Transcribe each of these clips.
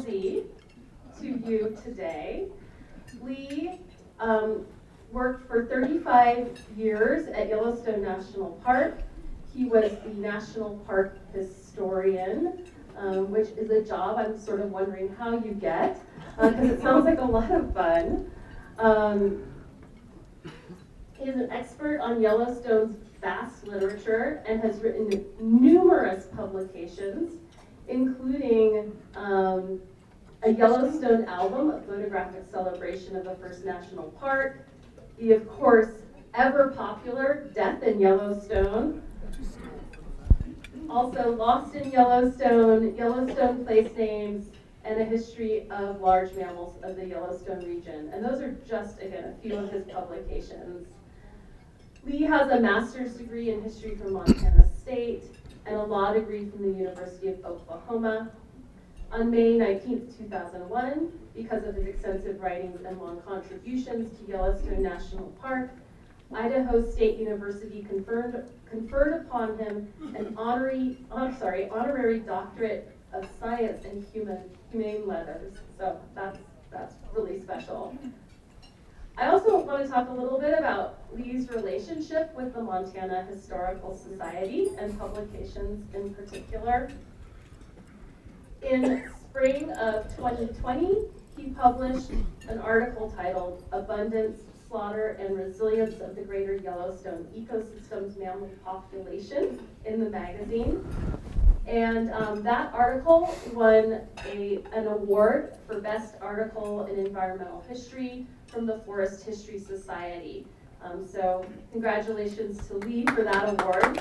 Whittlesey to you today. Lee worked for 35 years at Yellowstone National Park. He was the National Park historian, which is a job I'm sort of wondering how you get, because it sounds like a lot of fun. He is an expert on Yellowstone's vast literature and has written numerous publications, including a Yellowstone album, a photographic celebration of the first national park, the, of course, ever popular Death in Yellowstone, also Lost in Yellowstone, Yellowstone place names, and a history of large mammals of the Yellowstone region. And those are just, again, a few of his publications. Lee has a master's degree in history from Montana State and a law degree from the University of Oklahoma. On May 19, 2001, because of his extensive writings and long contributions to Yellowstone National Park, Idaho State University conferred upon him an honorary doctorate of science in humane letters. So that's really special. I also want to talk a little bit about Lee's relationship with the Montana Historical Society and publications in particular. In spring of 2020, he published an article titled "Abundance, Slaughter, and Resilience of the Greater Yellowstone Ecosystem's Mammal Population" in the magazine. And that article won an award for Best Article in Environmental History from the Forest History Society. So congratulations to Lee for that award.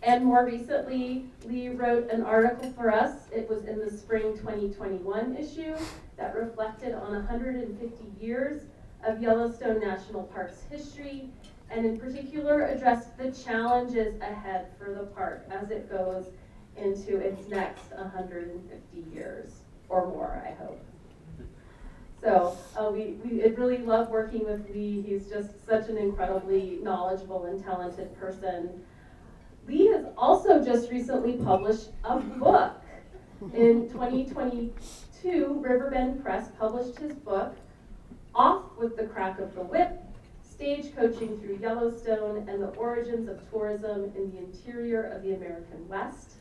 And more recently, Lee wrote an article for us. It was in the spring 2021 issue that reflected on 150 years of Yellowstone National Park's history, and in particular addressed the challenges ahead for the park as it goes into its next 150 years, or more, I hope. So we really love working with Lee. He's just such an incredibly knowledgeable and talented person. Lee has also just recently published a book. In 2022, Riverbend Press published his book, Off with the Crack of the Whip, Stagecoaching Through Yellowstone and the Origins of Tourism in the Interior of the American West.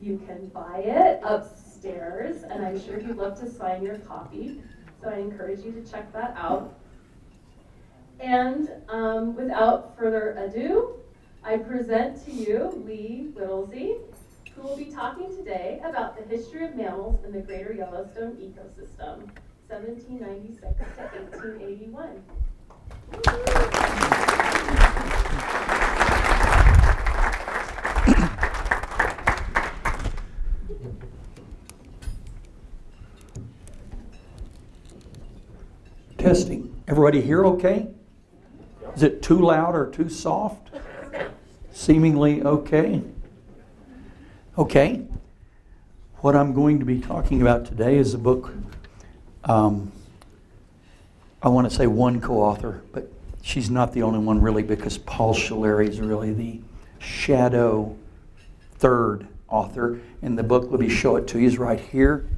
You can buy it upstairs, and I'm sure he'd love to sign your copy, so I encourage you to check that out. And without further ado, I present to you Lee Whittlesey, who will be talking today about the history of mammals in the Greater Yellowstone Ecosystem, 1796 to 1881. Testing. Everybody here okay? Is it too loud or too soft? Seemingly okay. Okay. What I'm going to be talking about today is a book. I want to say one co-author, but she's not the only one really, because Paul Schullery is really the shadow third author. And the book, let me show it to you, is right here.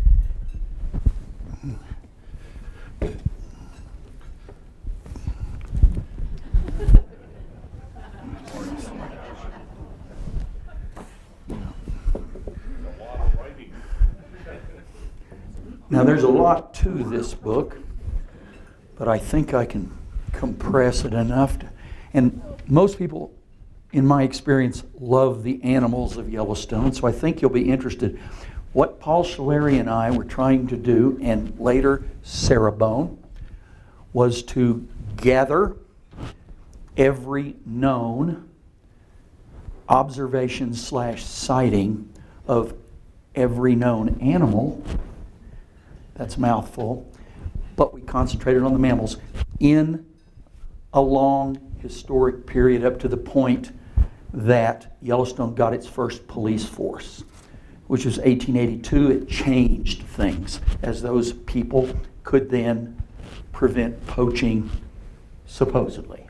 Now, there's a lot to this book, but I think I can compress it enough. And most people, in my experience, love the animals of Yellowstone, so I think you'll be interested. What Paul Schullery and I were trying to do, and later Sarah Bone, was to gather every known observation / sighting of every known animal. That's a mouthful. But we concentrated on the mammals in a long historic period up to the point that Yellowstone got its first police force, which was 1882. It changed things, as those people could then prevent poaching, supposedly.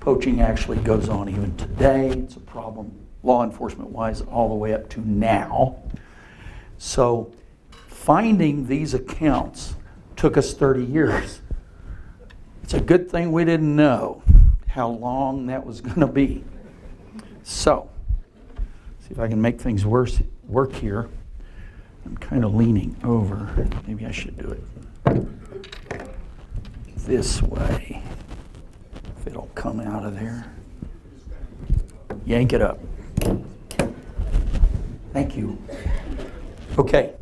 Poaching actually goes on even today. It's a problem law enforcement wise, all the way up to now. So finding these accounts took us 30 years. It's a good thing we didn't know how long that was going to be. So, see if I can make things work here. I'm kind of leaning over. Maybe I should do it this way. If it'll come out of there. Yank it up. Thank you. Okay.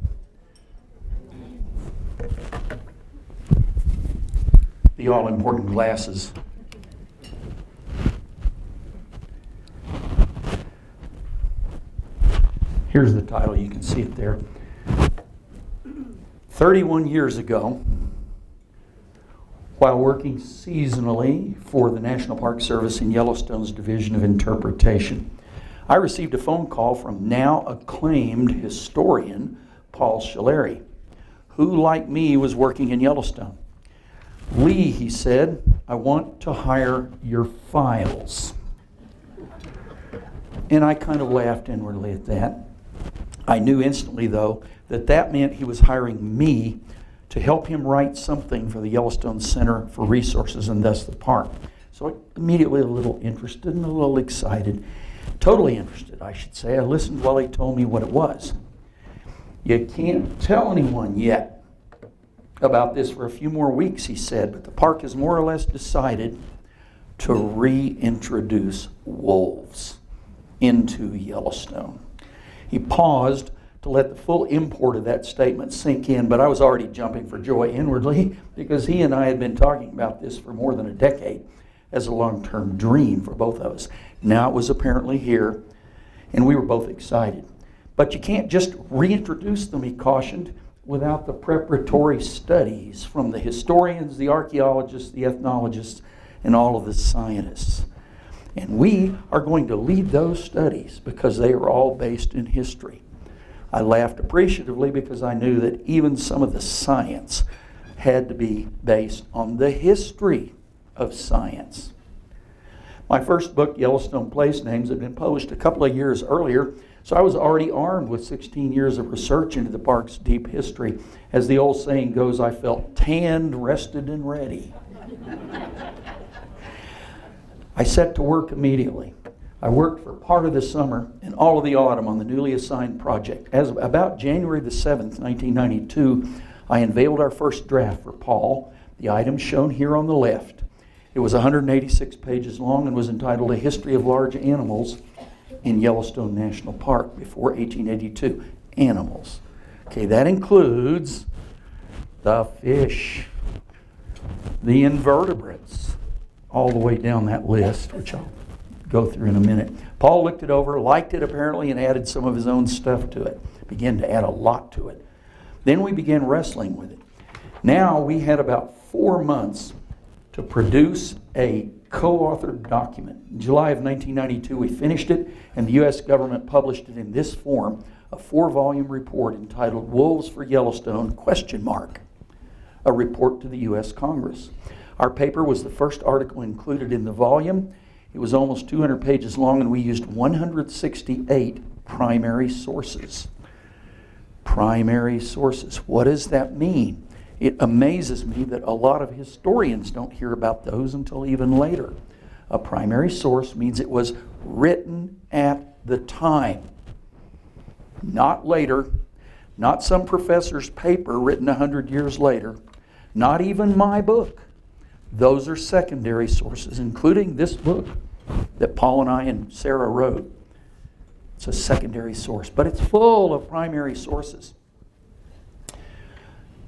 The all-important glasses. Here's the title. You can see it there. 31 years ago, while working seasonally for the National Park Service in Yellowstone's Division of Interpretation, I received a phone call from now acclaimed historian Paul Schullery, who, like me, was working in Yellowstone. Lee, he said, I want to hire your files. And I kind of laughed inwardly at that. I knew instantly, though, that meant he was hiring me to help him write something for the Yellowstone Center for Resources and thus the park. So I immediately a little interested and a little excited. Totally interested, I should say. I listened while he told me what it was. You can't tell anyone yet about this for a few more weeks, he said, but the park has more or less decided to reintroduce wolves into Yellowstone. He paused to let the full import of that statement sink in, but I was already jumping for joy inwardly because he and I had been talking about this for more than a decade as a long-term dream for both of us. Now it was apparently here, and we were both excited. But you can't just reintroduce them, he cautioned, without the preparatory studies from the historians, the archaeologists, the ethnologists, and all of the scientists. And we are going to lead those studies because they are all based in history. I laughed appreciatively because I knew that even some of the science had to be based on the history of science. My first book, Yellowstone Place Names, had been published a couple of years earlier, so I was already armed with 16 years of research into the park's deep history. As the old saying goes, I felt tanned, rested, and ready. I set to work immediately. I worked for part of the summer and all of the autumn on the newly assigned project. As about January the 7th, 1992, I unveiled our first draft for Paul, the item shown here on the left. It was 186 pages long and was entitled A History of Large Animals in Yellowstone National Park before 1882. Animals. Okay, that includes the fish, the invertebrates, all the way down that list, which I'll go through in a minute. Paul looked it over, liked it apparently, and added some of his own stuff to it. Began to add a lot to it. Then we began wrestling with it. Now we had about 4 months to produce a co-authored document. In July of 1992, we finished it, and the U.S. government published it in this form, a 4-volume report entitled Wolves for Yellowstone, ? A report to the U.S. Congress. Our paper was the first article included in the volume. It was almost 200 pages long, and we used 168 primary sources. Primary sources. What does that mean? It amazes me that a lot of historians don't hear about those until even later. A primary source means it was written at the time, not later, not some professor's paper written 100 years later, not even my book. Those are secondary sources, including this book that Paul and I and Sarah wrote. It's a secondary source, but it's full of primary sources.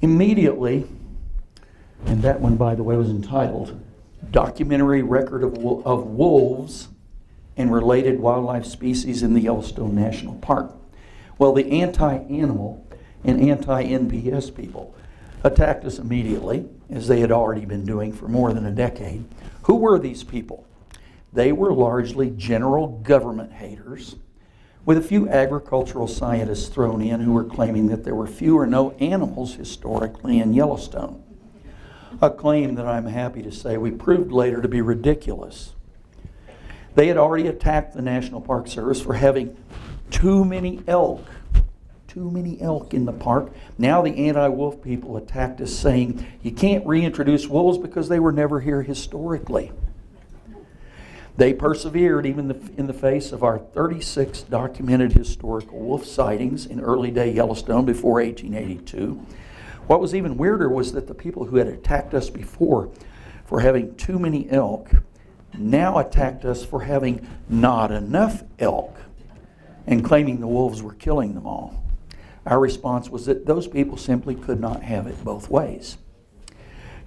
Immediately, and that one, by the way, was entitled Documentary Record of Wolves and Related Wildlife Species in the Yellowstone National Park. Well, the anti-animal and anti-NPS people attacked us immediately, as they had already been doing for more than a decade. Who were these people? They were largely general government haters, with a few agricultural scientists thrown in who were claiming that there were few or no animals historically in Yellowstone. A claim that I'm happy to say we proved later to be ridiculous. They had already attacked the National Park Service for having too many elk in the park. Now the anti-wolf people attacked us saying you can't reintroduce wolves because they were never here historically. They persevered even in the face of our 36 documented historical wolf sightings in early day Yellowstone before 1882. What was even weirder was that the people who had attacked us before for having too many elk now attacked us for having not enough elk and claiming the wolves were killing them all. Our response was that those people simply could not have it both ways.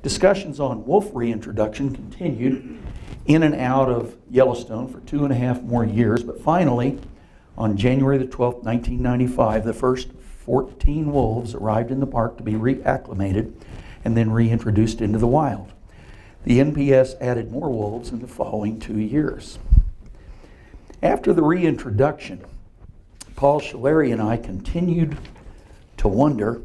Discussions on wolf reintroduction continued in and out of Yellowstone for 2.5 more years, but finally, on January the 12th, 1995, the first 14 wolves arrived in the park to be reacclimated and then reintroduced into the wild. The NPS added more wolves in the following 2 years. After the reintroduction, Paul Schullery and I continued to wonder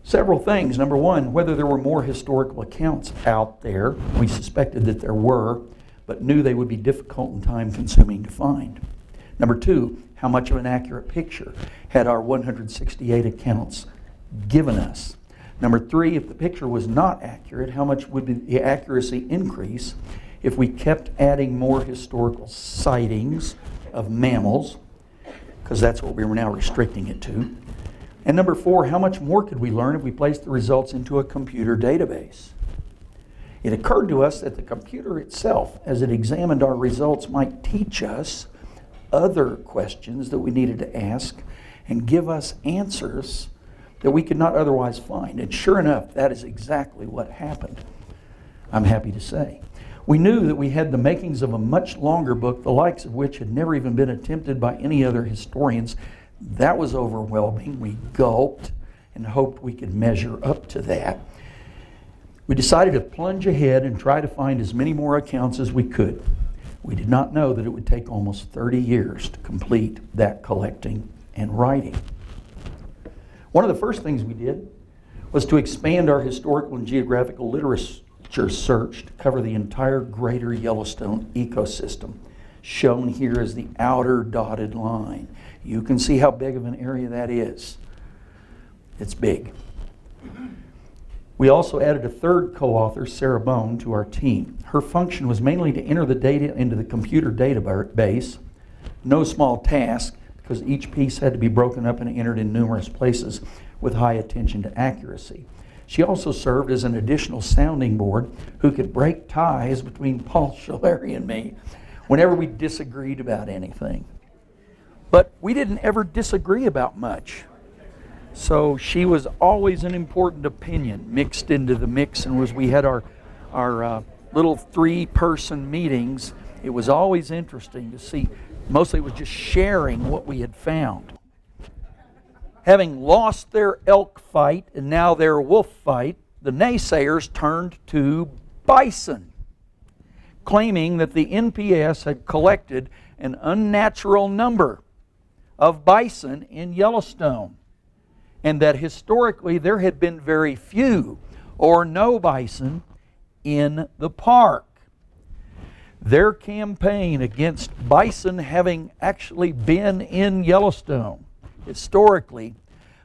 several things. Number one, whether there were more historical accounts out there. We suspected that there were, but knew they would be difficult and time-consuming to find. Number two, how much of an accurate picture had our 168 accounts given us? Number three, if the picture was not accurate, how much would the accuracy increase if we kept adding more historical sightings of mammals, because that's what we were now restricting it to. And number four, how much more could we learn if we placed the results into a computer database? It occurred to us that the computer itself, as it examined our results, might teach us other questions that we needed to ask and give us answers that we could not otherwise find. And sure enough, that is exactly what happened, I'm happy to say. We knew that we had the makings of a much longer book, the likes of which had never even been attempted by any other historians. That was overwhelming. We gulped and hoped we could measure up to that. We decided to plunge ahead and try to find as many more accounts as we could. We did not know that it would take almost 30 years to complete that collecting and writing. One of the first things we did was to expand our historical and geographical literature search to cover the entire Greater Yellowstone Ecosystem, shown here as the outer dotted line. You can see how big of an area that is. It's big. We also added a third co-author, Sarah Bone, to our team. Her function was mainly to enter the data into the computer database. No small task, because each piece had to be broken up and entered in numerous places with high attention to accuracy. She also served as an additional sounding board who could break ties between Paul Schullery and me whenever we disagreed about anything. But we didn't ever disagree about much. So she was always an important opinion mixed into the mix, and as we had our little 3-person meetings, it was always interesting to see. Mostly it was just sharing what we had found. Having lost their elk fight and now their wolf fight, the naysayers turned to bison, claiming that the NPS had collected an unnatural number of bison in Yellowstone, and that historically there had been very few or no bison in the park. Their campaign against bison having actually been in Yellowstone historically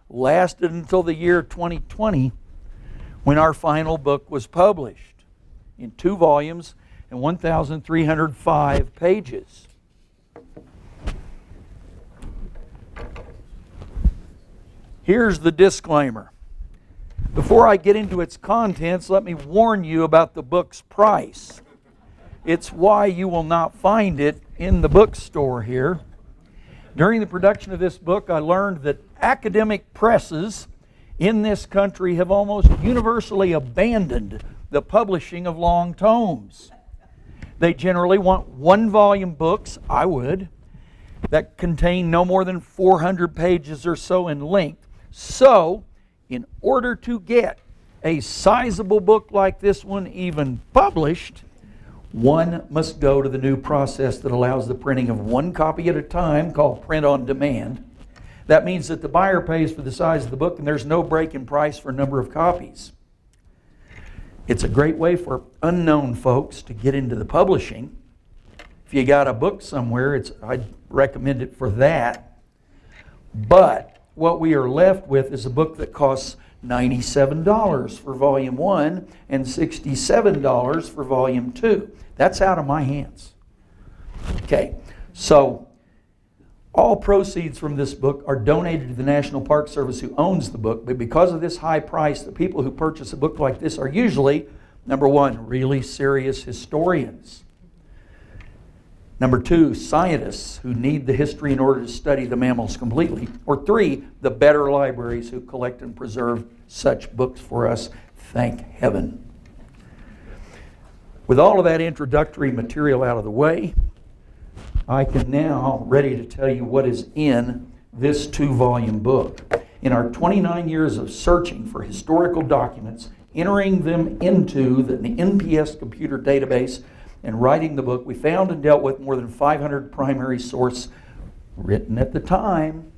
lasted until the year 2020, when our final book was published in 2 volumes and 1,305 pages. Here's the disclaimer. Before I get into its contents, let me warn you about the book's price. It's why you will not find it in the bookstore here. During the production of this book, I learned that academic presses in this country have almost universally abandoned the publishing of long tomes. They generally want 1-volume books, I would, that contain no more than 400 pages or so in length. So, in order to get a sizable book like this one even published, one must go to the new process that allows the printing of 1 copy at a time, called print on demand. That means that the buyer pays for the size of the book and there's no break in price for number of copies. It's a great way for unknown folks to get into the publishing. If you got a book somewhere, I'd recommend it for that. But what we are left with is a book that costs $97 for volume 1 and $67 for volume 2. That's out of my hands. Okay, so all proceeds from this book are donated to the National Park Service, who owns the book. But because of this high price, the people who purchase a book like this are usually, number one, really serious historians. Number two, scientists who need the history in order to study the mammals completely. Or three, the better libraries who collect and preserve such books for us. Thank heaven. With all of that introductory material out of the way, I can now ready to tell you what is in this 2-volume book. In our 29 years of searching for historical documents, entering them into the NPS computer database, and writing the book, we found and dealt with more than 500 primary source, written at the time,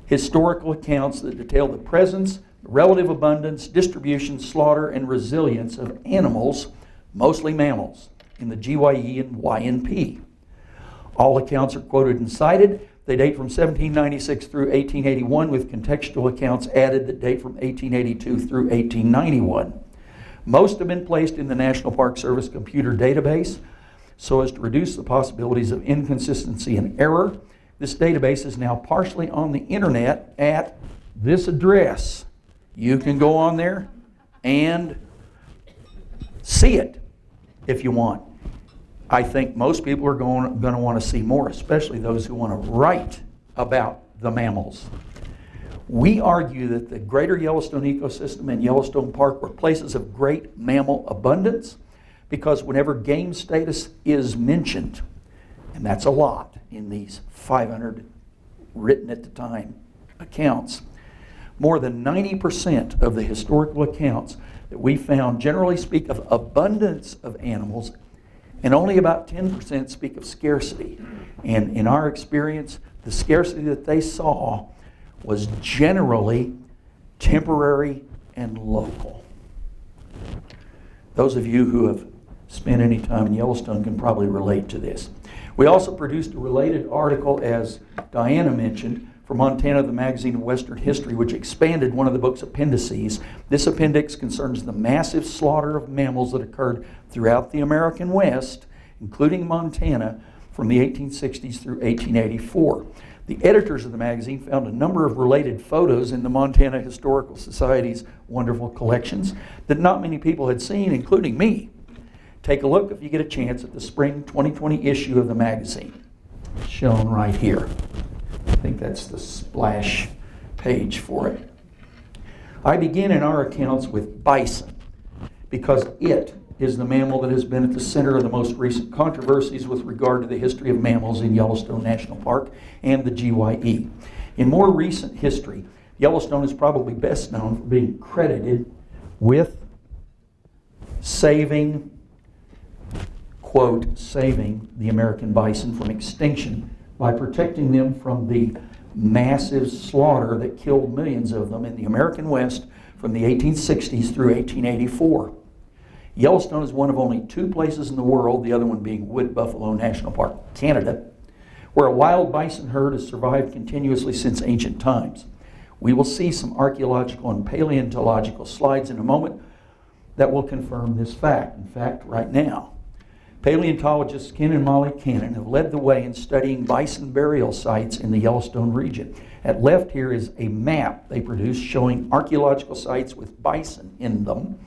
historical accounts that detail the presence, relative abundance, distribution, slaughter, and resilience of animals, mostly mammals, in the GYE and YNP. All accounts are quoted and cited. They date from 1796 through 1881, with contextual accounts added that date from 1882 through 1891. Most have been placed in the National Park Service computer database so as to reduce the possibilities of inconsistency and error. This database is now partially on the internet at this address. You can go on there and see it if you want. I think most people are going to want to see more, especially those who want to write about the mammals. We argue that the Greater Yellowstone Ecosystem and Yellowstone Park were places of great mammal abundance because whenever game status is mentioned, and that's a lot in these 500 written at the time accounts, more than 90% of the historical accounts that we found generally speak of abundance of animals, and only about 10% speak of scarcity. And in our experience, the scarcity that they saw was generally temporary and local. Those of you who have spent any time in Yellowstone can probably relate to this. We also produced a related article, as Diana mentioned, for Montana, the Magazine of Western History, which expanded one of the book's appendices. This appendix concerns the massive slaughter of mammals that occurred throughout the American West, including Montana, from the 1860s through 1884. The editors of the magazine found a number of related photos in the Montana Historical Society's wonderful collections that not many people had seen, including me. Take a look if you get a chance at the spring 2020 issue of the magazine. It's shown right here. I think that's the splash page for it. I begin in our accounts with bison because it is the mammal that has been at the center of the most recent controversies with regard to the history of mammals in Yellowstone National Park and the GYE. In more recent history, Yellowstone is probably best known for being credited with saving, quote, saving the American bison from extinction by protecting them from the massive slaughter that killed millions of them in the American West from the 1860s through 1884. Yellowstone is one of only 2 places in the world, the other one being Wood Buffalo National Park, Canada, where a wild bison herd has survived continuously since ancient times. We will see some archaeological and paleontological slides in a moment that will confirm this fact. In fact, right now, paleontologists Ken and Molly Cannon have led the way in studying bison burial sites in the Yellowstone region. At left here is a map they produced showing archaeological sites with bison in them,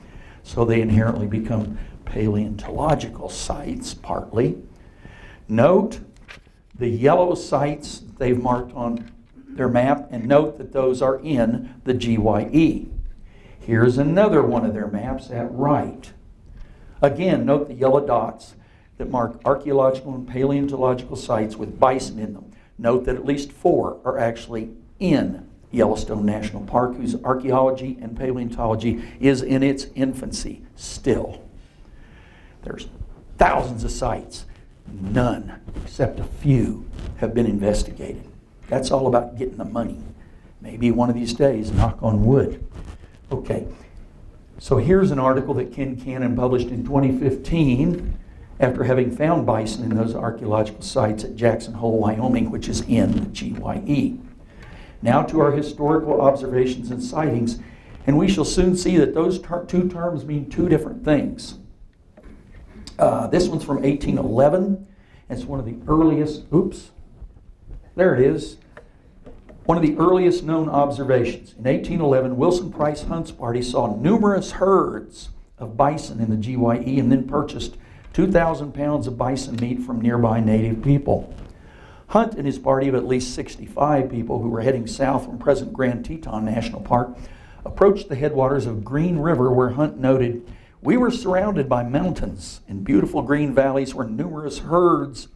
so they inherently become paleontological sites, partly. Note the yellow sites they've marked on their map, and note that those are in the GYE. Here's another one of their maps at right. Again, note the yellow dots that mark archaeological and paleontological sites with bison in them. Note that at least 4 are actually in Yellowstone National Park, whose archaeology and paleontology is in its infancy still. There's thousands of sites. None, except a few, have been investigated. That's all about getting the money. Maybe one of these days, knock on wood. Okay, So here's an article that Ken Cannon published in 2015 after having found bison in those archaeological sites at Jackson Hole, Wyoming, which is in the GYE. Now to our historical observations and sightings, and we shall soon see that those two terms mean two different things. This one's from 1811. It's one of the earliest, there it is. One of the earliest known observations. In 1811, Wilson Price Hunt's party saw numerous herds of bison in the GYE and then purchased 2,000 pounds of bison meat from nearby native people. Hunt and his party of at least 65 people who were heading south from present Grand Teton National Park approached the headwaters of Green River, where Hunt noted, "We were surrounded by mountains and beautiful green valleys where numerous herds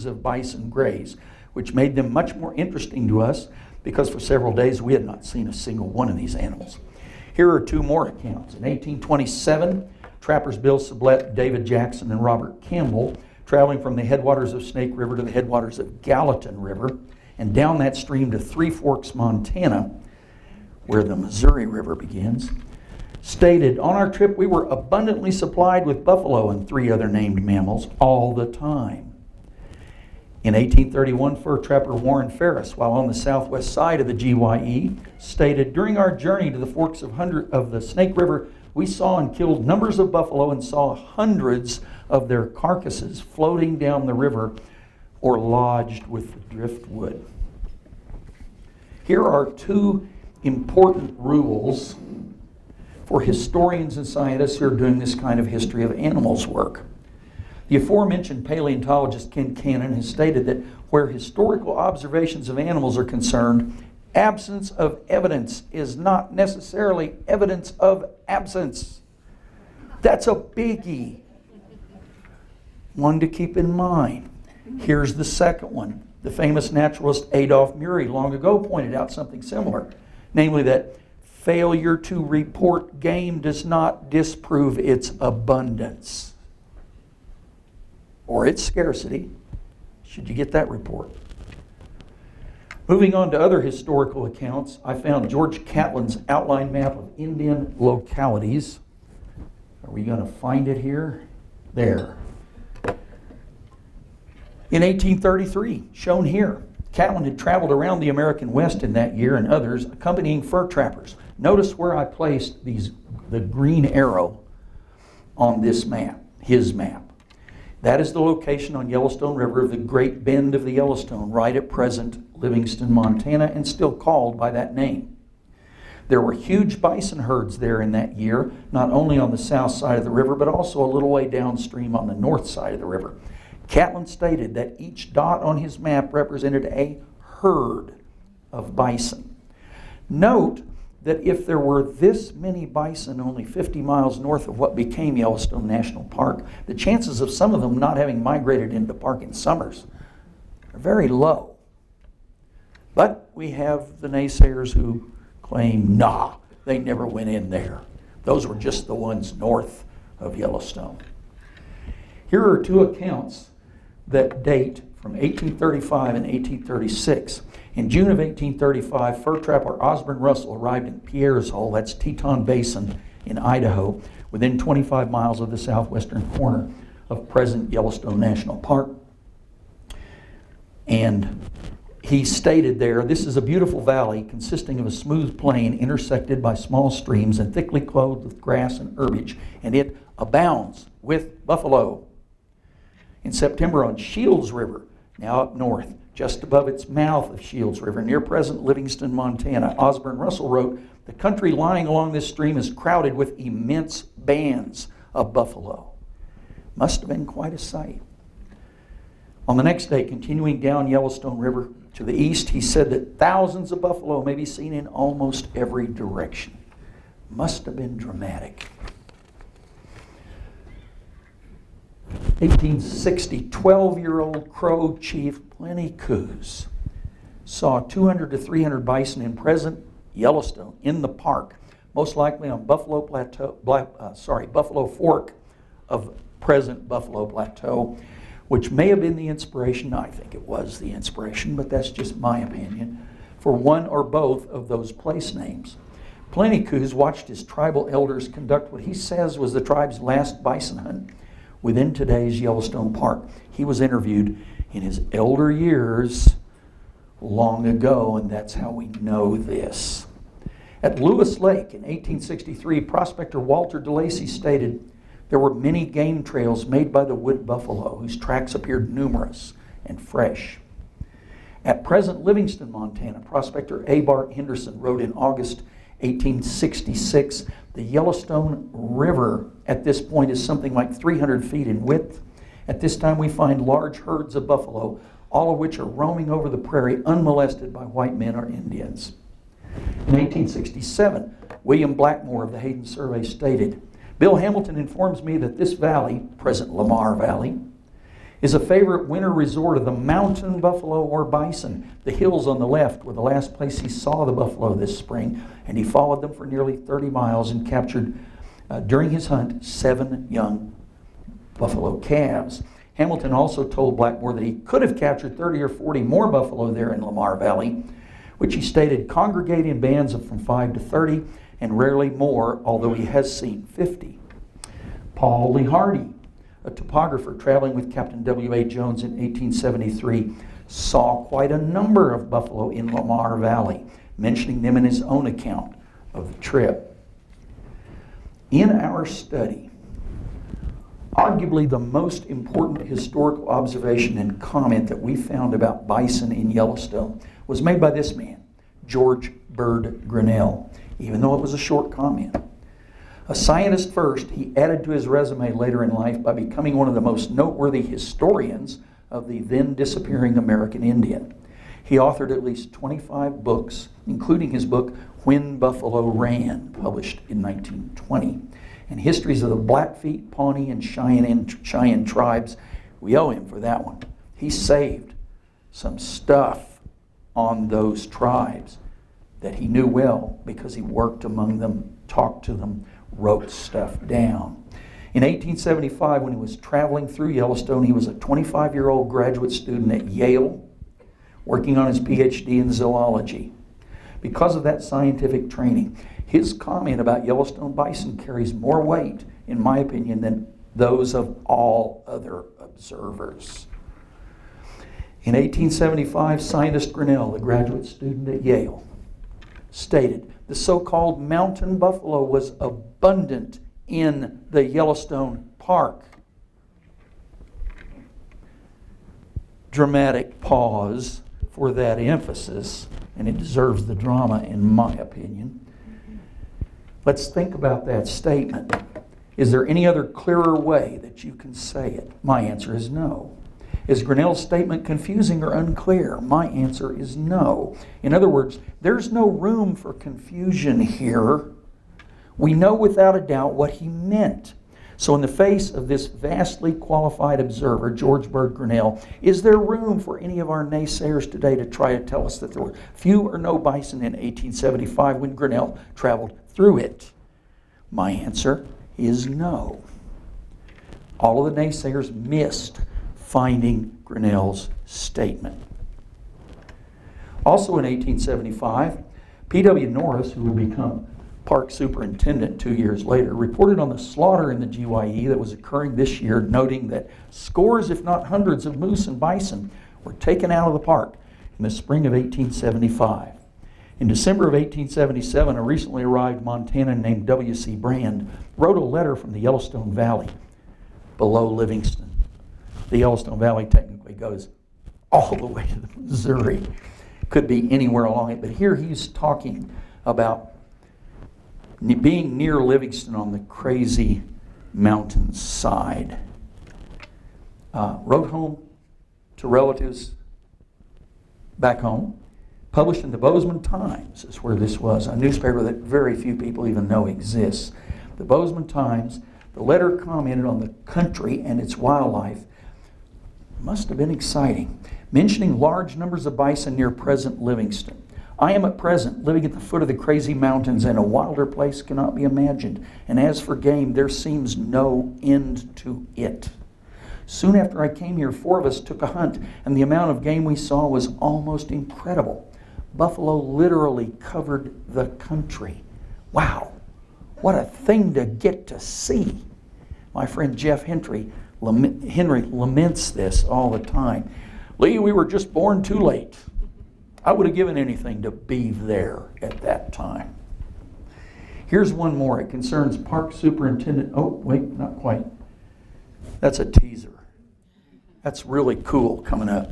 of bison graze, which made them much more interesting to us because for several days we had not seen a single one of these animals." Here are two more accounts. In 1827, trappers Bill Sublette, David Jackson, and Robert Campbell, traveling from the headwaters of Snake River to the headwaters of Gallatin River and down that stream to Three Forks, Montana, where the Missouri River begins, stated, "On our trip we were abundantly supplied with buffalo and 3 other named mammals all the time." In 1831, fur trapper Warren Ferris, while on the southwest side of the GYE, stated, "During our journey to the forks of the Snake River, we saw and killed numbers of buffalo and saw hundreds of their carcasses floating down the river or lodged with the driftwood." Here are two important rules for historians and scientists who are doing this kind of history of animals work. The aforementioned paleontologist Ken Cannon has stated that where historical observations of animals are concerned, absence of evidence is not necessarily evidence of absence. That's a biggie. One to keep in mind. Here's the second one. The famous naturalist Adolph Murray long ago pointed out something similar, namely that failure to report game does not disprove its abundance or its scarcity, should you get that report. Moving on to other historical accounts, I found George Catlin's outline map of Indian localities. Are we going to find it here? There. In 1833, shown here, Catlin had traveled around the American West in that year and others, accompanying fur trappers. Notice where I placed the green arrow on this map, his map. That is the location on Yellowstone River of the Great Bend of the Yellowstone, right at present Livingston, Montana, and still called by that name. There were huge bison herds there in that year, not only on the south side of the river, but also a little way downstream on the north side of the river. Catlin stated that each dot on his map represented a herd of bison. Note that if there were this many bison only 50 miles north of what became Yellowstone National Park, the chances of some of them not having migrated into the park in summers are very low. But we have the naysayers who claim, nah, they never went in there. Those were just the ones north of Yellowstone. Here are two accounts that date from 1835 and 1836. In June of 1835, fur trapper Osborne Russell arrived in Pierre's Hole, that's Teton Basin in Idaho, within 25 miles of the southwestern corner of present Yellowstone National Park. And he stated there, "This is a beautiful valley consisting of a smooth plain intersected by small streams and thickly clothed with grass and herbage, and it abounds with buffalo." In September on Shields River, now up north, just above its mouth of Shields River, near present Livingston, Montana, Osborne Russell wrote, "The country lying along this stream is crowded with immense bands of buffalo." Must have been quite a sight. On the next day, continuing down Yellowstone River to the east, he said that thousands of buffalo may be seen in almost every direction. Must have been dramatic. 1860, 12-year-old Crow chief Plenty Coos saw 200 to 300 bison in present Yellowstone in the park, most likely on Buffalo Fork of present Buffalo Plateau, which may have been the inspiration, I think it was the inspiration, but that's just my opinion, for one or both of those place names. Plenty watched his tribal elders conduct what he says was the tribe's last bison hunt within today's Yellowstone Park. He was interviewed in his elder years long ago, and that's how we know this. At Lewis Lake in 1863, prospector Walter DeLacy stated, "There were many game trails made by the wood buffalo, whose tracks appeared numerous and fresh." At present Livingston, Montana, prospector A. Bart Henderson wrote in August 1866, "The Yellowstone River at this point is something like 300 feet in width. At this time we find large herds of buffalo, all of which are roaming over the prairie unmolested by white men or Indians." In 1867, William Blackmore of the Hayden Survey stated, "Bill Hamilton informs me that this valley, present Lamar Valley, is a favorite winter resort of the mountain buffalo or bison. The hills on the left were the last place he saw the buffalo this spring, and he followed them for nearly 30 miles and captured, during his hunt, 7 young buffalo calves." Hamilton also told Blackmore that he could have captured 30 or 40 more buffalo there in Lamar Valley, which he stated congregate in bands of from 5 to 30 and rarely more, although he has seen 50. Paul Lee Hardy, a topographer traveling with Captain W.A. Jones in 1873, saw quite a number of buffalo in Lamar Valley, mentioning them in his own account of the trip. In our study, arguably the most important historical observation and comment that we found about bison in Yellowstone was made by this man, George Bird Grinnell, even though it was a short comment. A scientist first, he added to his resume later in life by becoming one of the most noteworthy historians of the then disappearing American Indian. He authored at least 25 books, including his book, When Buffalo Ran, published in 1920. And histories of the Blackfeet, Pawnee, and Cheyenne tribes. We owe him for that one. He saved some stuff on those tribes that he knew well because he worked among them, talked to them, wrote stuff down. In 1875, when he was traveling through Yellowstone, he was a 25-year-old graduate student at Yale, working on his PhD in zoology. Because of that scientific training, his comment about Yellowstone bison carries more weight, in my opinion, than those of all other observers. In 1875, scientist Grinnell, the graduate student at Yale, stated, "The so-called mountain buffalo was abundant in the Yellowstone Park." Dramatic pause for that emphasis, and it deserves the drama in my opinion. Let's think about that statement. Is there any other clearer way that you can say it? My answer is no. Is Grinnell's statement confusing or unclear? My answer is no. In other words, there's no room for confusion here. We know without a doubt what he meant. So in the face of this vastly qualified observer, George Bird Grinnell, is there room for any of our naysayers today to try to tell us that there were few or no bison in 1875 when Grinnell traveled through it? My answer is no. All of the naysayers missed finding Grinnell's statement. Also in 1875, P.W. Norris, who would become park superintendent 2 years later, reported on the slaughter in the GYE that was occurring this year, noting that scores, if not hundreds, of moose and bison were taken out of the park in the spring of 1875. In December of 1877, a recently arrived Montanan named W.C. Brand wrote a letter from the Yellowstone Valley below Livingston. The Yellowstone Valley technically goes all the way to the Missouri. Could be anywhere along it, but here he's talking about being near Livingston on the crazy mountain side. Wrote home to relatives back home. Published in the Bozeman Times is where this was, a newspaper that very few people even know exists. The Bozeman Times, the letter commented on the country and its wildlife. Must have been exciting. Mentioning large numbers of bison near present Livingston. "I am at present living at the foot of the crazy mountains, and a wilder place cannot be imagined. And as for game, there seems no end to it. Soon after I came here, 4 of us took a hunt, and the amount of game we saw was almost incredible. Buffalo literally covered the country. Wow, what a thing to get to see. My friend Jeff Henry laments this all the time. Lee, we were just born too late. I would have given anything to be there at that time. Here's one more. It concerns Park Superintendent. Oh, wait, not quite. That's a teaser. That's really cool coming up.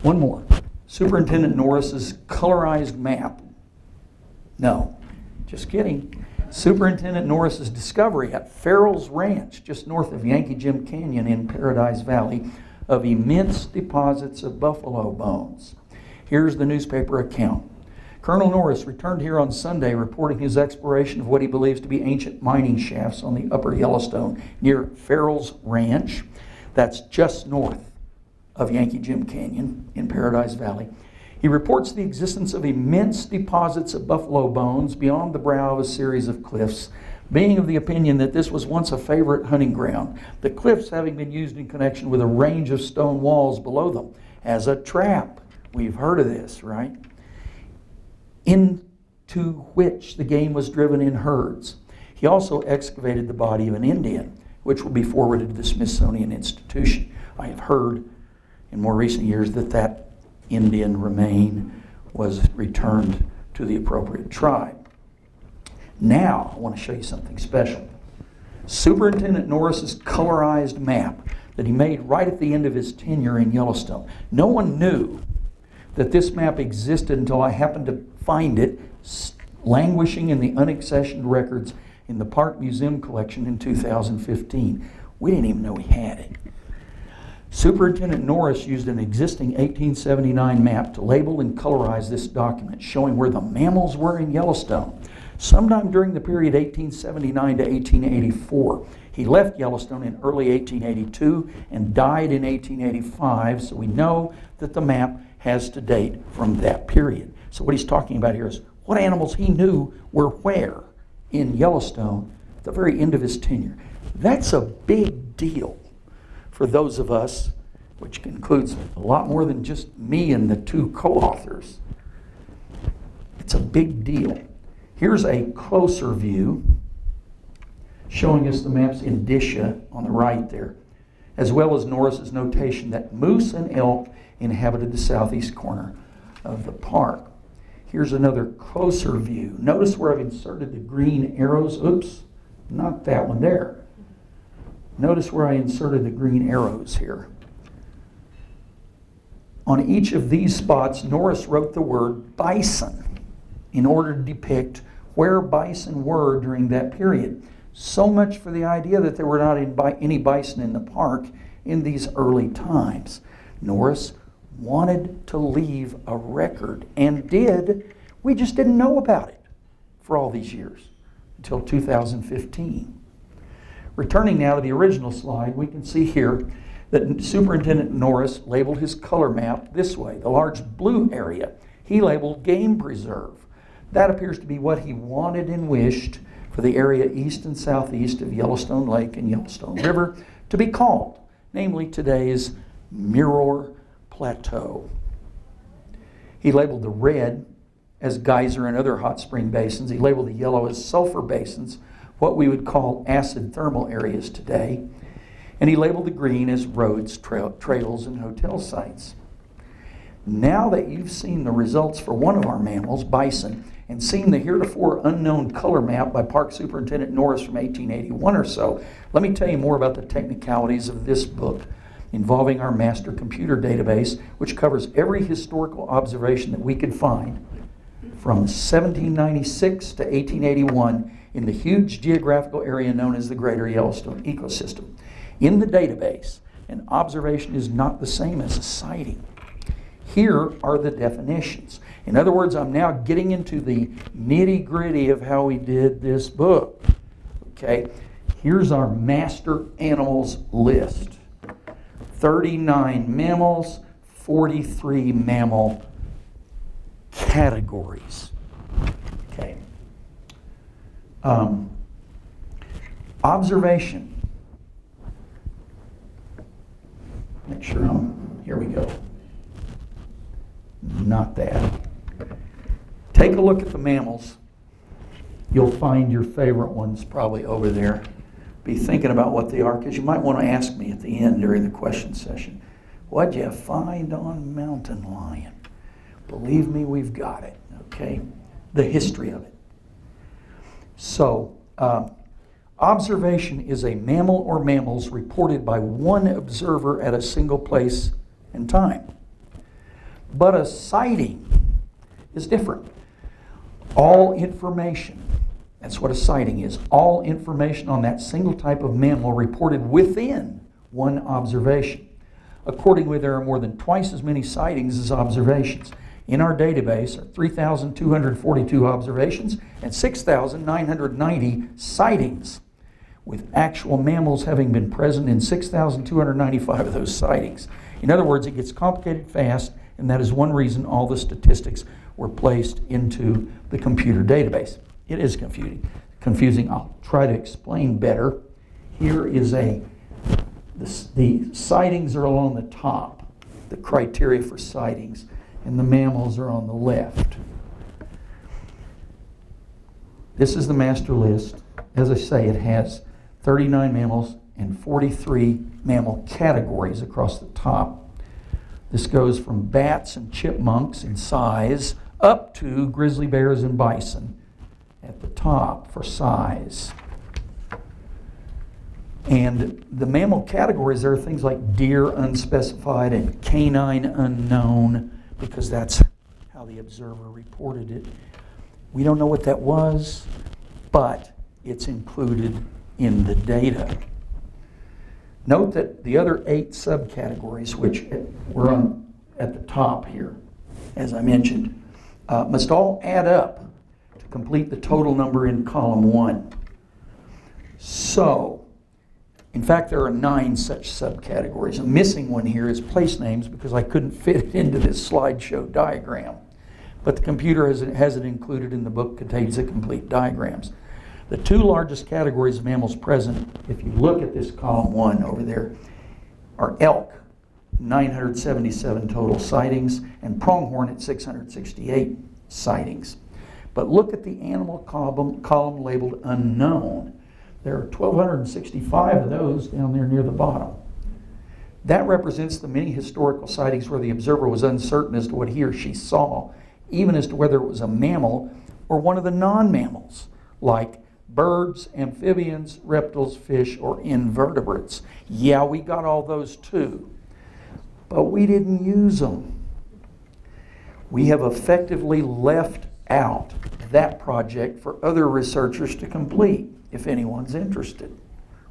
One more. Superintendent Norris's colorized map. No, just kidding. Superintendent Norris's discovery at Farrell's Ranch, just north of Yankee Jim Canyon in Paradise Valley, of immense deposits of buffalo bones. Here's the newspaper account. Colonel Norris returned here on Sunday reporting his exploration of what he believes to be ancient mining shafts on the upper Yellowstone near Farrell's Ranch. That's just north of Yankee Jim Canyon in Paradise Valley. He reports the existence of immense deposits of buffalo bones beyond the brow of a series of cliffs, being of the opinion that this was once a favorite hunting ground, the cliffs having been used in connection with a range of stone walls below them as a trap. We've heard of this, right? Into which the game was driven in herds. He also excavated the body of an Indian, which will be forwarded to the Smithsonian Institution. I have heard in more recent years that that Indian remain was returned to the appropriate tribe. Now, I want to show you something special. Superintendent Norris's colorized map that he made right at the end of his tenure in Yellowstone. No one knew that this map existed until I happened to find it languishing in the unaccessioned records in the Park Museum collection in 2015. We didn't even know he had it. Superintendent Norris used an existing 1879 map to label and colorize this document, showing where the mammals were in Yellowstone. Sometime during the period 1879 to 1884. He left Yellowstone in early 1882 and died in 1885, so we know that the map has to date from that period. So what he's talking about here is what animals he knew were where in Yellowstone at the very end of his tenure. That's a big deal for those of us, which includes a lot more than just me and the two co-authors. It's a big deal. Here's a closer view showing us the map's indicia on the right there, as well as Norris's notation that moose and elk inhabited the southeast corner of the park. Here's another closer view. Notice where I've inserted the green arrows. Oops, not that one there. Notice where I inserted the green arrows here. On each of these spots, Norris wrote the word bison in order to depict where bison were during that period. So much for the idea that there were not any bison in the park in these early times. Norris wanted to leave a record and did. We just didn't know about it for all these years until 2015. Returning now to the original slide, we can see here that Superintendent Norris labeled his color map this way. The large blue area he labeled game preserve. That appears to be what he wanted and wished for the area east and southeast of Yellowstone Lake and Yellowstone River to be called, namely today's Mirror Plateau. He labeled the red as geyser and other hot spring basins. He labeled the yellow as sulfur basins, what we would call acid thermal areas today. And he labeled the green as roads, trails, and hotel sites. Now that you've seen the results for one of our mammals, bison, and seen the heretofore unknown color map by Park Superintendent Norris from 1881 or so, let me tell you more about the technicalities of this book involving our master computer database, which covers every historical observation that we could find from 1796 to 1881 in the huge geographical area known as the Greater Yellowstone Ecosystem. In the database, an observation is not the same as a sighting. Here are the definitions. In other words, I'm now getting into the nitty-gritty of how we did this book. Okay, here's our master animals list. 39 mammals, 43 mammal categories. Okay. Observation. Make sure here we go. Not that. Take a look at the mammals You'll find your favorite ones probably over there. Be thinking about what they are, because you might want to ask me at the end during the question session, what'd you find on mountain lion? Believe me, we've got it, okay? The history of it. So, observation is a mammal or mammals reported by one observer at a single place and time. But a sighting is different. All information, that's what a sighting is, all information on that single type of mammal reported within one observation. Accordingly, there are more than twice as many sightings as observations. In our database are 3,242 observations and 6,990 sightings, with actual mammals having been present in 6,295 of those sightings. In other words, it gets complicated fast, and that is one reason all the statistics were placed into the computer database. It is confusing. I'll try to explain better. Here is the sightings are along the top, the criteria for sightings, and the mammals are on the left. This is the master list. As I say, it has 39 mammals and 43 mammal categories across the top. This goes from bats and chipmunks in size up to grizzly bears and bison at the top for size. And the mammal categories, there are things like deer unspecified and canine unknown, because that's how the observer reported it. We don't know what that was, but it's included in the data. Note that the other 8 subcategories, which were at the top here, as I mentioned, must all add up to complete the total number in column 1. So, in fact, there are 9 such subcategories. A missing one here is place names, because I couldn't fit it into this slideshow diagram. But the computer has it included in the book, contains the complete diagrams. The 2 largest categories of mammals present, if you look at this column 1 over there, are elk, 977 total sightings, and pronghorn at 668 sightings. But look at the animal column labeled unknown. There are 1,265 of those down there near the bottom. That represents the many historical sightings where the observer was uncertain as to what he or she saw, even as to whether it was a mammal or one of the non-mammals, like birds, amphibians, reptiles, fish, or invertebrates. Yeah, we got all those too, but we didn't use them. We have effectively left out that project for other researchers to complete, if anyone's interested.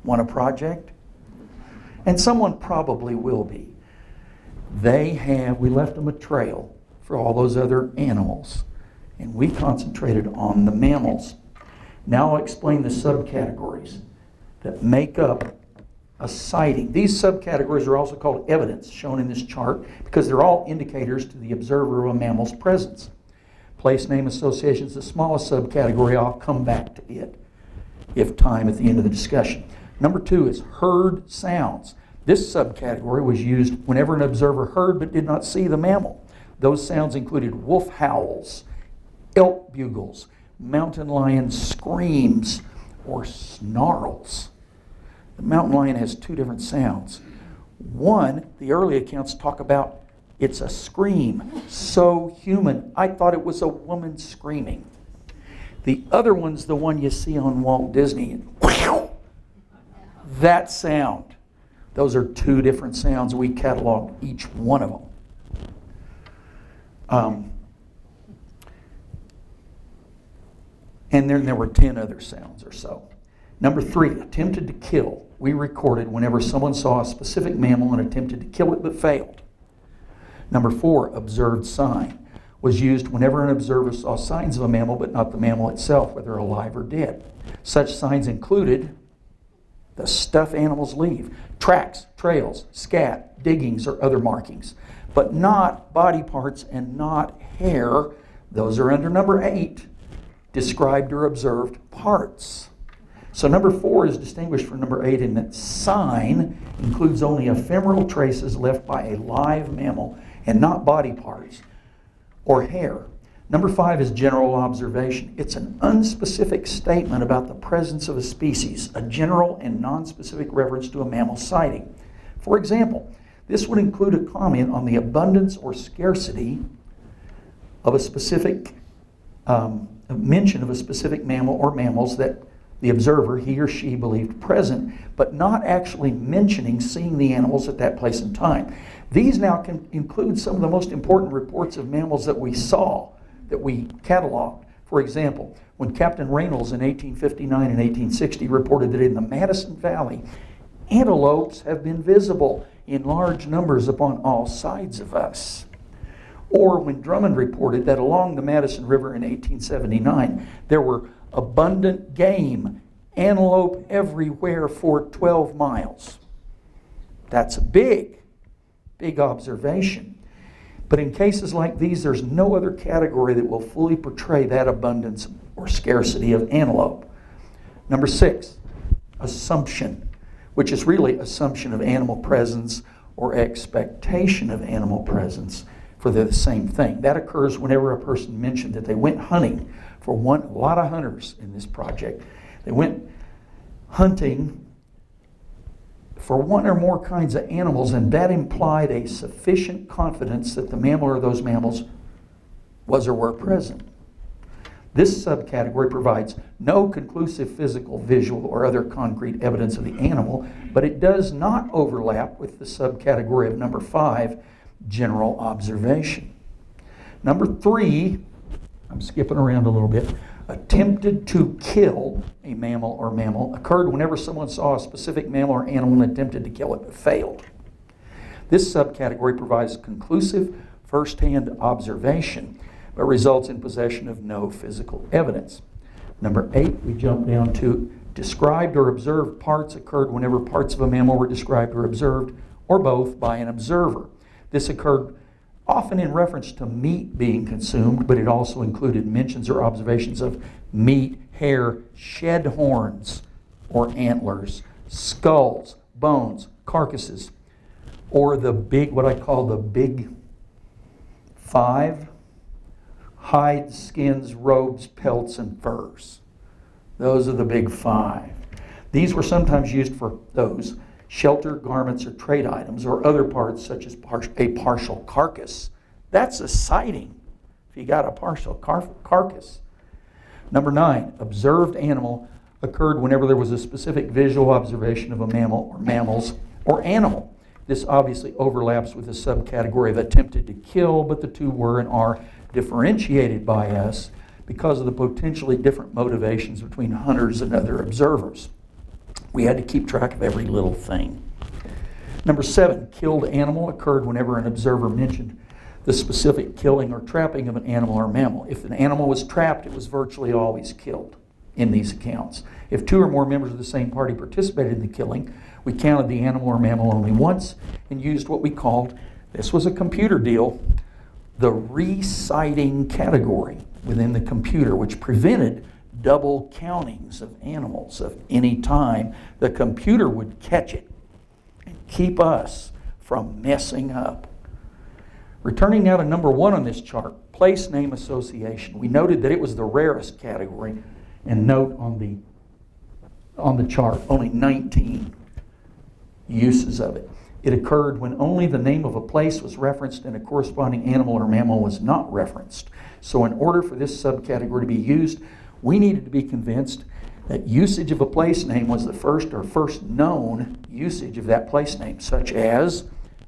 Want a project? And someone probably will be. We left them a trail for all those other animals, and we concentrated on the mammals. Now I'll explain the subcategories that make up a sighting. These subcategories are also called evidence, shown in this chart, because they're all indicators to the observer of a mammal's presence. Place name association is the smallest subcategory. I'll come back to it if time at the end of the discussion. Number 2 is heard sounds. This subcategory was used whenever an observer heard but did not see the mammal. Those sounds included wolf howls, elk bugles, mountain lion screams, or snarls. The mountain lion has 2 different sounds. One, the early accounts talk about it's a scream, so human. I thought it was a woman screaming. The other one's the one you see on Walt Disney. That sound. Those are 2 different sounds. We cataloged each one of them. And then there were 10 other sounds or so. Number 3, attempted to kill. We recorded whenever someone saw a specific mammal and attempted to kill it but failed. Number 4, observed sign. Was used whenever an observer saw signs of a mammal but not the mammal itself, whether alive or dead. Such signs included the stuff animals leave, tracks, trails, scat, diggings, or other markings, but not body parts and not hair. Those are under number 8, described or observed parts. So number 4 is distinguished from number 8 in that sign includes only ephemeral traces left by a live mammal and not body parts or hair. Number 5 is general observation. It's an unspecific statement about the presence of a species, a general and non-specific reference to a mammal sighting. For example, this would include a comment on the abundance or scarcity of a specific mention of a specific mammal or mammals that the observer, he or she, believed present, but not actually mentioning seeing the animals at that place and time. These now can include some of the most important reports of mammals that we saw, that we cataloged. For example, when Captain Reynolds in 1859 and 1860 reported that in the Madison Valley, antelopes have been visible in large numbers upon all sides of us. Or when Drummond reported that along the Madison River in 1879, there were abundant game, antelope everywhere for 12 miles. That's a big observation. But in cases like these, there's no other category that will fully portray that abundance or scarcity of antelope. Number 6, assumption, which is really assumption of animal presence or expectation of animal presence for the same thing. That occurs whenever a person mentioned that they went hunting. For one, a lot of hunters in this project, they went hunting for one or more kinds of animals, and that implied a sufficient confidence that the mammal or those mammals was or were present. This subcategory provides no conclusive physical, visual, or other concrete evidence of the animal, but it does not overlap with the subcategory of number 5, general observation. Number 3, I'm skipping around a little bit, attempted to kill a mammal or mammal occurred whenever someone saw a specific mammal or animal and attempted to kill it but failed. This subcategory provides conclusive first-hand observation but results in possession of no physical evidence. Number 8, we jump down to described or observed parts occurred whenever parts of a mammal were described or observed, or both, by an observer. This occurred often in reference to meat being consumed, but it also included mentions or observations of meat, hair, shed horns or antlers, skulls, bones, carcasses, or the big, what I call the big 5, hides, skins, robes, pelts, and furs. Those are the big 5. These were sometimes used for those shelter, garments, or trade items, or other parts such as a partial carcass. That's a sighting if you got a partial carcass. Number 9, observed animal occurred whenever there was a specific visual observation of a mammal or mammals or animal. This obviously overlaps with the subcategory of attempted to kill, but the two were and are differentiated by us because of the potentially different motivations between hunters and other observers. We had to keep track of every little thing. Number 7, killed animal occurred whenever an observer mentioned the specific killing or trapping of an animal or mammal. If an animal was trapped, it was virtually always killed in these accounts. If 2 or more members of the same party participated in the killing, we counted the animal or mammal only once and used what we called, this was a computer deal, the reciting category within the computer, which prevented double countings of animals of any time. The computer would catch it and keep us from messing up. Returning now to number 1 on this chart, place name association. We noted that it was the rarest category, and note on the chart, only 19 uses of it. It occurred when only the name of a place was referenced and a corresponding animal or mammal was not referenced. So in order for this subcategory to be used, we needed to be convinced that usage of a place name was the first known usage of that place name, such as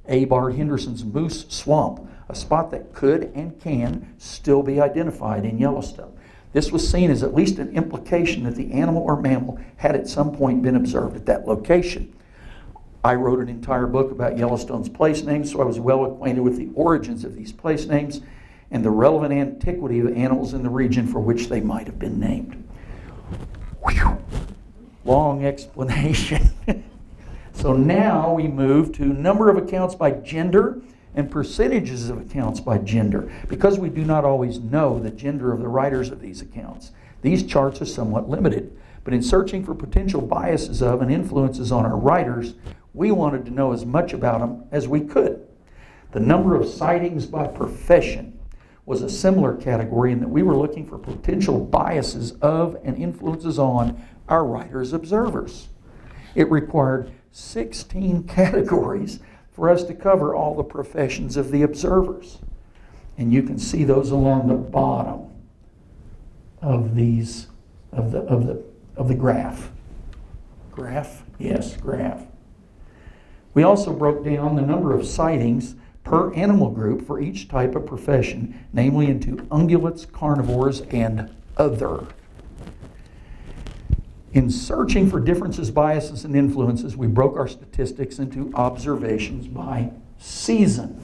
Abar Henderson's Moose Swamp, a spot that could and can still be identified in Yellowstone. This was seen as at least an implication that the animal or mammal had at some point been observed at that location. I wrote an entire book about Yellowstone's place names, so I was well acquainted with the origins of these place names and the relevant antiquity of animals in the region for which they might have been named. Whew. Long explanation. So now we move to number of accounts by gender and percentages of accounts by gender. Because we do not always know the gender of the writers of these accounts, these charts are somewhat limited. But in searching for potential biases of and influences on our writers, we wanted to know as much about them as we could. The number of sightings by profession. was a similar category in that we were looking for potential biases of and influences on our writers' observers. It required 16 categories for us to cover all the professions of the observers. And you can see those along the bottom of these, of the graph. Graph? Yes, graph. We also broke down the number of sightings per animal group for each type of profession, namely into ungulates, carnivores, and other. In searching for differences, biases, and influences, we broke our statistics into observations by season.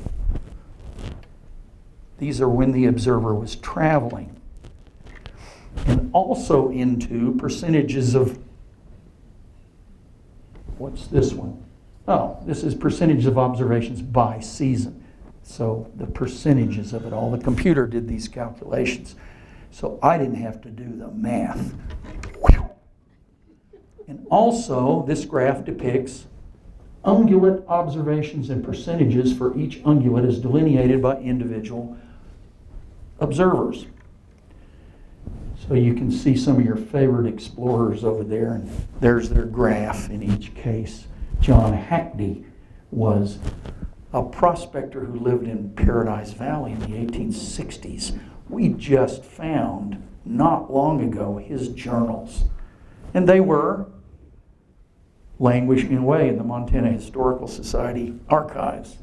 These are when the observer was traveling. And also into percentages of, what's this one? Oh, this is percentage of observations by season. So the percentages of it all. The computer did these calculations. So I didn't have to do the math. And also, this graph depicts ungulate observations and percentages for each ungulate as delineated by individual observers. So you can see some of your favorite explorers over there, and there's their graph in each case. John Hackney was a prospector who lived in Paradise Valley in the 1860s. We just found, not long ago, his journals. And they were languishing away in the Montana Historical Society archives.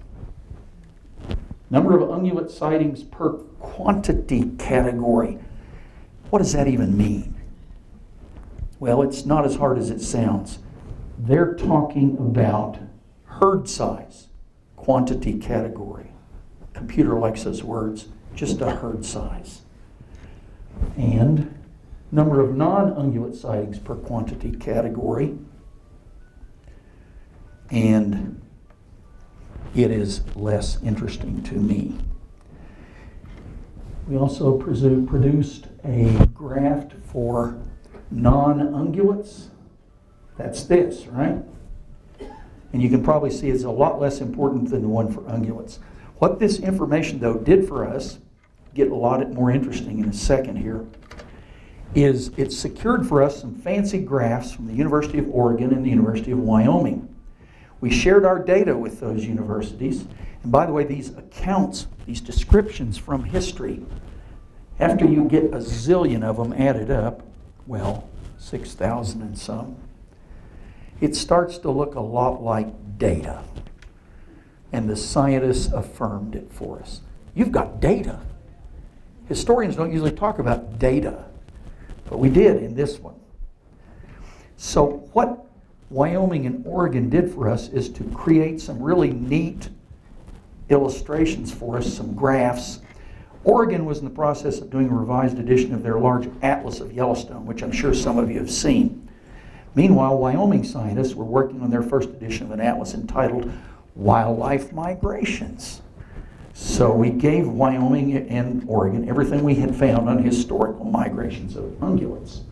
Number of ungulate sightings per quantity category. What does that even mean? Well, it's not as hard as it sounds. They're talking about herd size, quantity category. Computer likes those words, just a herd size. And number of non-ungulate sightings per quantity category. And it is less interesting to me. We also produced a graph for non-ungulates. That's this, right? And you can probably see it's a lot less important than the one for ungulates. What this information, though, did for us, get a lot more interesting in a second here, is it secured for us some fancy graphs from the University of Oregon and the University of Wyoming. We shared our data with those universities. And by the way, these accounts, these descriptions from history, after you get a zillion of them added up, well, 6,000 and some, it starts to look a lot like data. And the scientists affirmed it for us. You've got data. Historians don't usually talk about data, but we did in this one. So what Wyoming and Oregon did for us is to create some really neat illustrations for us, some graphs. Oregon was in the process of doing a revised edition of their large Atlas of Yellowstone, which I'm sure some of you have seen. Meanwhile, Wyoming scientists were working on their first edition of an atlas entitled Wildlife Migrations. So we gave Wyoming and Oregon everything we had found on historical migrations of ungulates.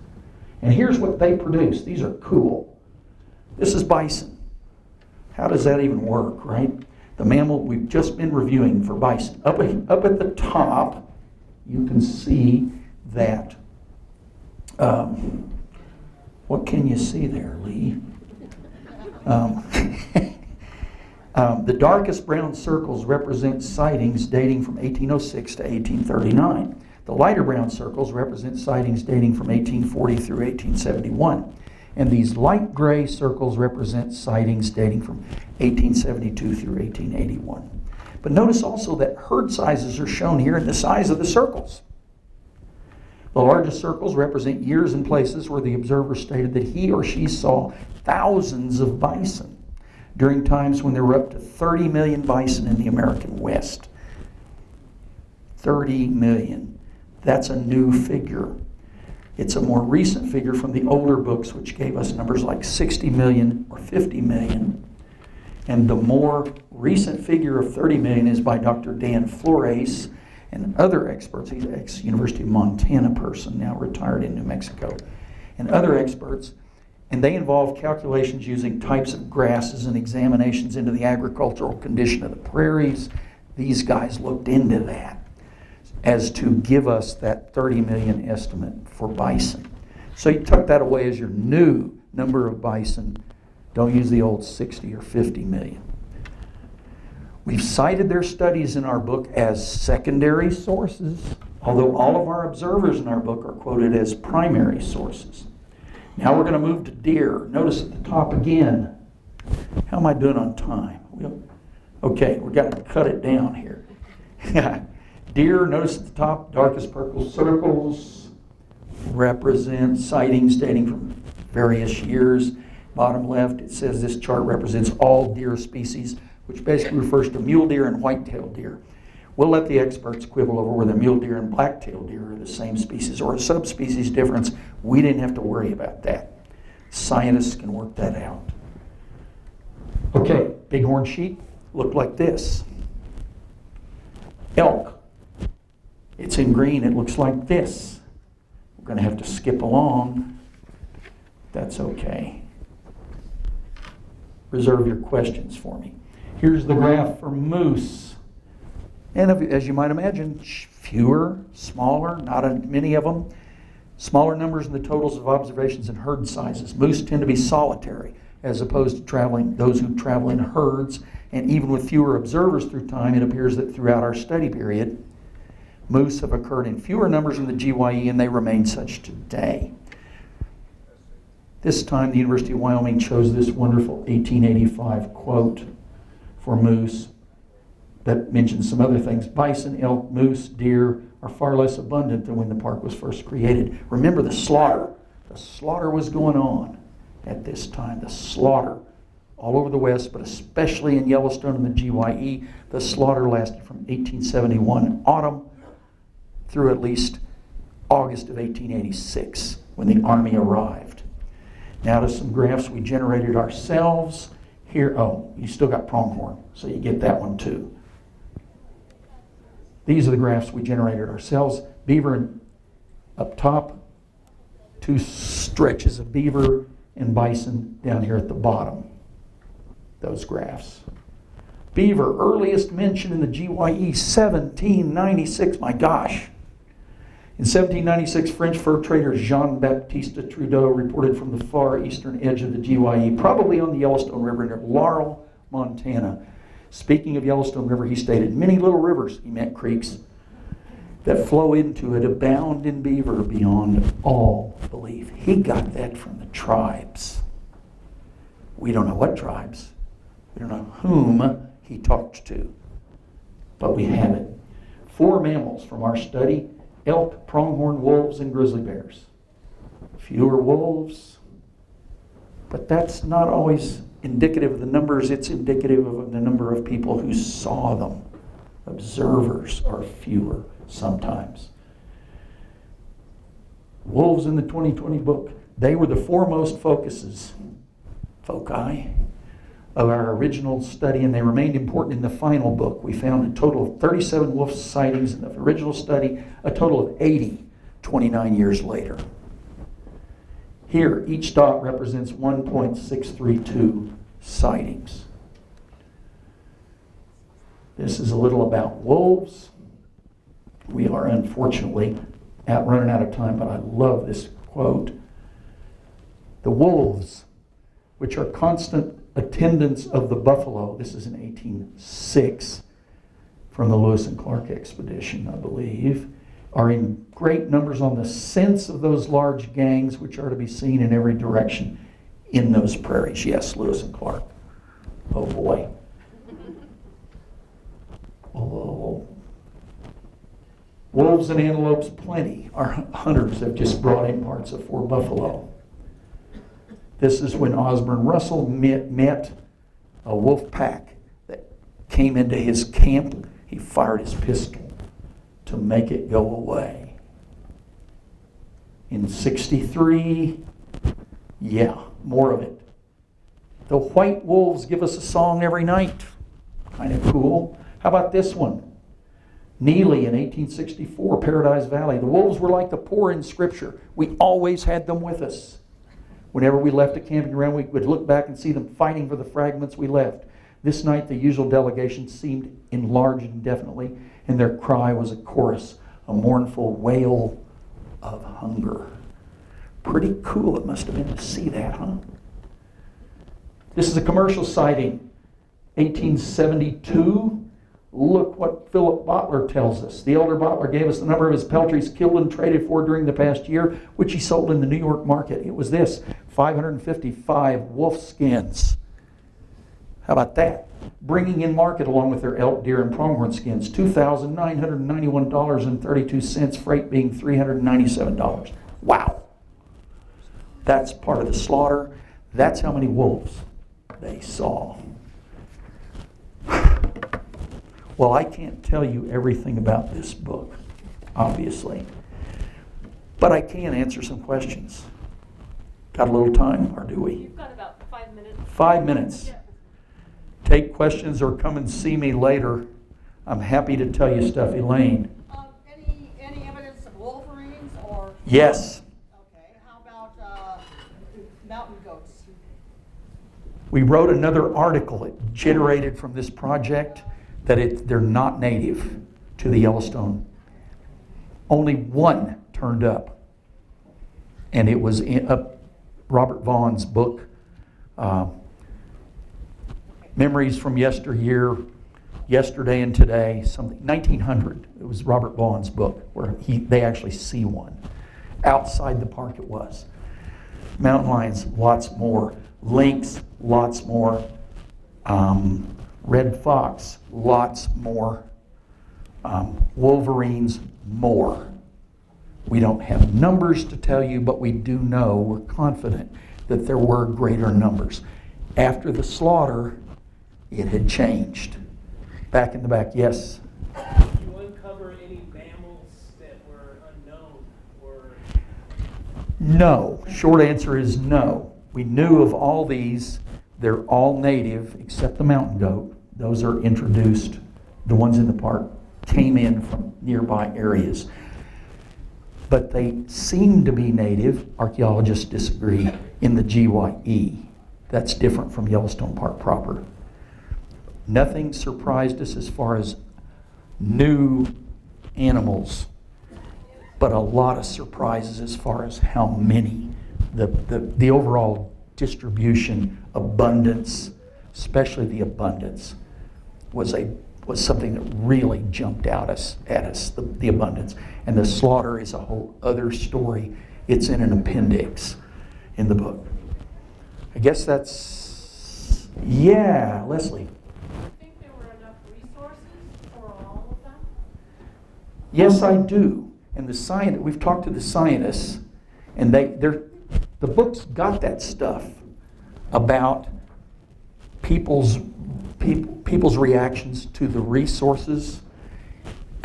And here's what they produced. These are cool. This is bison. How does that even work, right? The mammal we've just been reviewing for bison. Up at the top, you can see that. What can you see there, Lee? The darkest brown circles represent sightings dating from 1806 to 1839. The lighter brown circles represent sightings dating from 1840 through 1871. And these light gray circles represent sightings dating from 1872 through 1881. But notice also that herd sizes are shown here in the size of the circles. The largest circles represent years and places where the observer stated that he or she saw thousands of bison during times when there were up to 30 million bison in the American West. 30 million. That's a new figure. It's a more recent figure from the older books, which gave us numbers like 60 million or 50 million. And the more recent figure of 30 million is by Dr. Dan Flores and other experts. He's an ex-University of Montana person, now retired in New Mexico. And other experts, and they involve calculations using types of grasses and examinations into the agricultural condition of the prairies. These guys looked into that. as to give us that 30 million estimate for bison. So you tuck that away as your new number of bison. Don't use the old 60 or 50 million. We've cited their studies in our book as secondary sources, although all of our observers in our book are quoted as primary sources. Now we're going to move to deer. Notice at the top again. How am I doing on time? Okay, we've got to cut it down here. Deer, notice at the top, darkest purple circles represent sightings dating from various years. Bottom left, it says this chart represents all deer species, which basically refers to mule deer and white-tailed deer. We'll let the experts quibble over whether mule deer and black-tailed deer are the same species or a subspecies difference. We didn't have to worry about that. Scientists can work that out. Okay, bighorn sheep look like this. Elk, it's in green, it looks like this. We're going to have to skip along. That's okay. Reserve your questions for me. Here's the graph for moose. And as you might imagine, fewer, smaller, not many of them. Smaller numbers in the totals of observations and herd sizes. Moose tend to be solitary, as opposed to those who travel in herds. And even with fewer observers through time, it appears that throughout our study period, moose have occurred in fewer numbers in the GYE, and they remain such today. This time, the University of Wyoming chose this wonderful 1885 quote for moose that mentions some other things. Bison, elk, moose, deer are far less abundant than when the park was first created. Remember the slaughter. The slaughter was going on at this time. The slaughter all over the West, but especially in Yellowstone and the GYE. The slaughter lasted from 1871 autumn through at least August of 1886 when the Army arrived. Now to some graphs we generated ourselves. Here, oh, you still got pronghorn, so you get that one too. These are the graphs we generated ourselves. Beaver up top, two stretches of beaver and bison down here at the bottom. Those graphs. Beaver, earliest mention in the GYE, 1796, my gosh. In 1796, French fur trader Jean-Baptiste Trudeau reported from the far eastern edge of the GYE, probably on the Yellowstone River near Laurel, Montana. Speaking of Yellowstone River, he stated, many little rivers, he meant creeks, that flow into it abound in beaver beyond all belief. He got that from the tribes. We don't know what tribes. We don't know whom he talked to. But we have it. 4 mammals from our study: elk, pronghorn, wolves, and grizzly bears. Fewer wolves, but that's not always indicative of the numbers. It's indicative of the number of people who saw them. Observers are fewer sometimes. Wolves in the 2020 book, they were the foremost foci of our original study, and they remained important in the final book. We found a total of 37 wolf sightings in the original study, a total of 80 29 years later. Here, each dot represents 1.632 sightings. This is a little about wolves. We are unfortunately running out of time, but I love this quote. The wolves, which are constant attendants of the buffalo, this is in 1806 from the Lewis and Clark expedition, I believe, are in great numbers on the scents of those large gangs which are to be seen in every direction in those prairies. Yes, Lewis and Clark. Oh boy. Oh. Wolves and antelopes plenty. Our hunters have just brought in parts of Fort Buffalo. This is when Osborne Russell met a wolf pack that came into his camp. He fired his pistol to make it go away. In 63, yeah, more of it. The white wolves give us a song every night. Kind of cool. How about this one? Neely in 1864, Paradise Valley. The wolves were like the poor in Scripture. We always had them with us. Whenever we left a camping ground, we would look back and see them fighting for the fragments we left. This night, the usual delegation seemed enlarged indefinitely, and their cry was a chorus. a mournful wail of hunger. Pretty cool it must have been to see that, huh? This is a commercial sighting, 1872. Look what Philip Bottler tells us. The elder Bottler gave us the number of his peltries killed and traded for during the past year, which he sold in the New York market. It was this, 555 wolf skins. How about that? Bringing in market along with their elk, deer, and pronghorn skins, $2,991.32, freight being $397. Wow. That's part of the slaughter. That's how many wolves they saw. Well, I can't tell you everything about this book, obviously. But I can answer some questions. Got a little time, or do we? You've got about 5 minutes. 5 minutes. Yeah. Take questions or come and see me later. I'm happy to tell you stuff. Elaine. Any evidence of wolverines or? Yes. Okay. How about mountain goats? We wrote another article. It generated from this project that they're not native to the Yellowstone. Only one turned up. And it was in Robert Vaughn's book, Memories from Yesteryear, Yesterday and Today, something 1900. It was Robert Vaughn's book where they actually see one. Outside the park it was. Mountain lions, lots more. Lynx, lots more. Red fox, lots more. Wolverines, more. We don't have numbers to tell you, but we do know, we're confident that there were greater numbers. After the slaughter, it had changed. Back in the back, yes? Did you uncover any mammals that were unknown or? No. Short answer is no. We knew of all these. They're all native except the mountain goat. Those are introduced. The ones in the park came in from nearby areas. But they seem to be native. Archaeologists disagree in the GYE. That's different from Yellowstone Park proper. Nothing surprised us as far as new animals, but a lot of surprises as far as how many. The overall distribution, abundance, especially the abundance, was something that really jumped out at us, the abundance. And the slaughter is a whole other story. It's in an appendix in the book. I guess that's, yeah, Leslie. Do you think there were enough resources for all of them? Yes, I do. And we've talked to the scientists, and the book's got that stuff about people's reactions to the resources.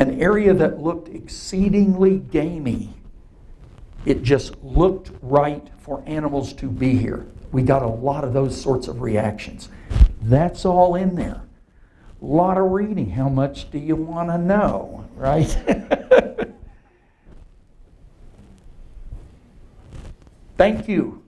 An area that looked exceedingly gamey. It just looked right for animals to be here. We got a lot of those sorts of reactions. That's all in there. A lot of reading. How much do you want to know, right? Thank you.